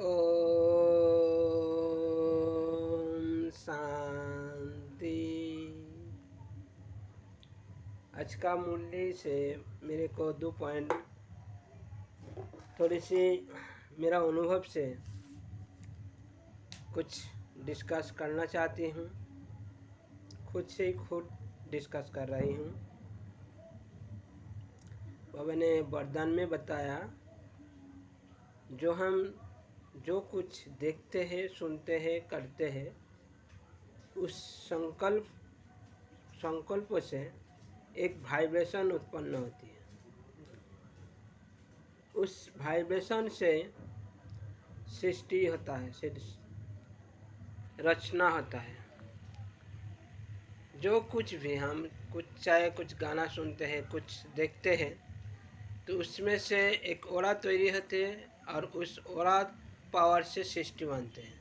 ओम शांति। आज का मूल्य से मेरे को 2 पॉइंट थोड़ी सी मेरा अनुभव से कुछ डिस्कस करना चाहती हूँ। खुद से ही खुद डिस्कस कर रही हूँ। बाबा ने वरदान में बताया, जो कुछ देखते हैं, सुनते हैं, करते हैं, उस संकल्प से एक वाइब्रेशन उत्पन्न होती है। उस वाइब्रेशन से सृष्टि होता है, रचना होता है। जो कुछ भी हम चाहे कुछ गाना सुनते हैं, कुछ देखते हैं, तो उसमें से एक ओरा तैयारी होती है और उस ओरा पावर से सृष्टि बनते हैं,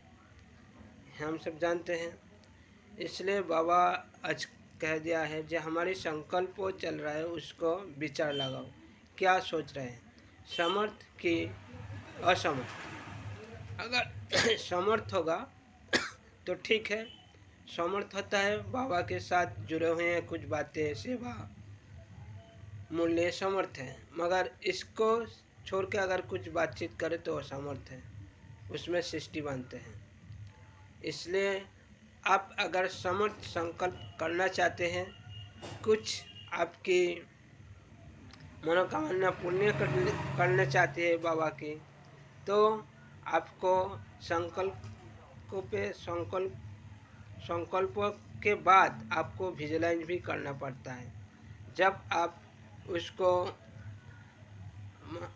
हम सब जानते हैं। इसलिए बाबा आज कह दिया है, जो हमारी संकल्प चल रहा है उसको विचार लगाओ, क्या सोच रहे हैं, समर्थ की असमर्थ। अगर समर्थ होगा तो ठीक है, समर्थ होता है, बाबा के साथ जुड़े हुए हैं, कुछ बातें, सेवा, मूल्य समर्थ है। मगर इसको छोड़ के अगर कुछ बातचीत करे तो असमर्थ है, उसमें सृष्टि बनते हैं। इसलिए आप अगर समर्थ संकल्प करना चाहते हैं, कुछ आपकी मनोकामना पूर्ण करना चाहते हैं बाबा की, तो आपको संकल्प के बाद आपको विजुलाइज भी करना पड़ता है। जब आप उसको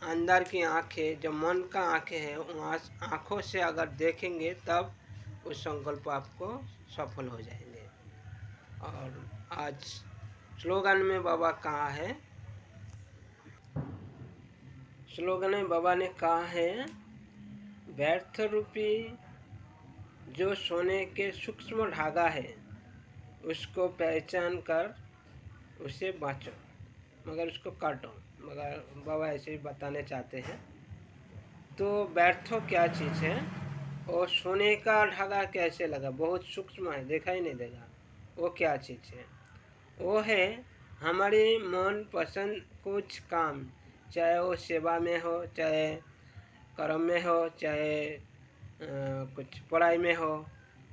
अंदर की आँखें, जो मन का आँखें हैं, वहाँ आँखों से अगर देखेंगे तब उस संकल्प आपको सफल हो जाएंगे। और आज स्लोगन में बाबा कहा है, स्लोगन में बाबा ने कहा है, व्यर्थ रूपी जो सोने के सूक्ष्म धागा है उसको पहचान कर उसे बाँचो, मगर उसको काटो। मगर बाबा ऐसे ही बताने चाहते हैं। तो व्यर्थो क्या चीज़ है, और सोने का धागा कैसे लगा, बहुत सूक्ष्म है, देखा ही नहीं देगा। वो क्या चीज़ है, वो है हमारी मन पसंद कुछ काम, चाहे वो सेवा में हो, चाहे कर्म में हो, चाहे कुछ पढ़ाई में हो,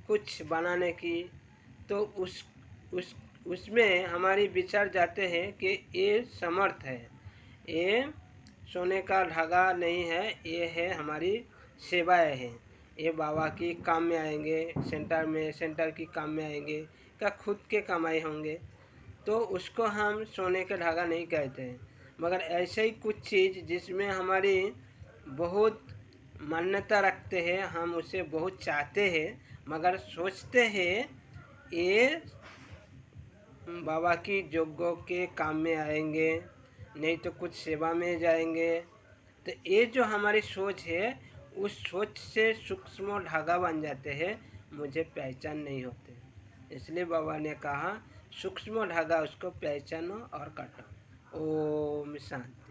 कुछ बनाने की, तो उसमें हमारी विचार जाते हैं कि ये समर्थ है, ये सोने का धागा नहीं है, ये है हमारी सेवाएं हैं, ये बाबा की काम में आएंगे, सेंटर की काम में आएंगे, क्या खुद के कमाई होंगे, तो उसको हम सोने का धागा नहीं कहते हैं। मगर ऐसे ही कुछ चीज़ जिसमें हमारी बहुत मान्यता रखते हैं, हम उसे बहुत चाहते हैं, मगर सोचते हैं ये बाबा की यज्ञों के काम में आएंगे, नहीं तो कुछ सेवा में जाएंगे। तो ये जो हमारी सोच है, उस सोच से सूक्ष्म धागा बन जाते हैं, मुझे पहचान नहीं होते। इसलिए बाबा ने कहा, सूक्ष्म धागा उसको पहचानो और काटो। ओम शांति।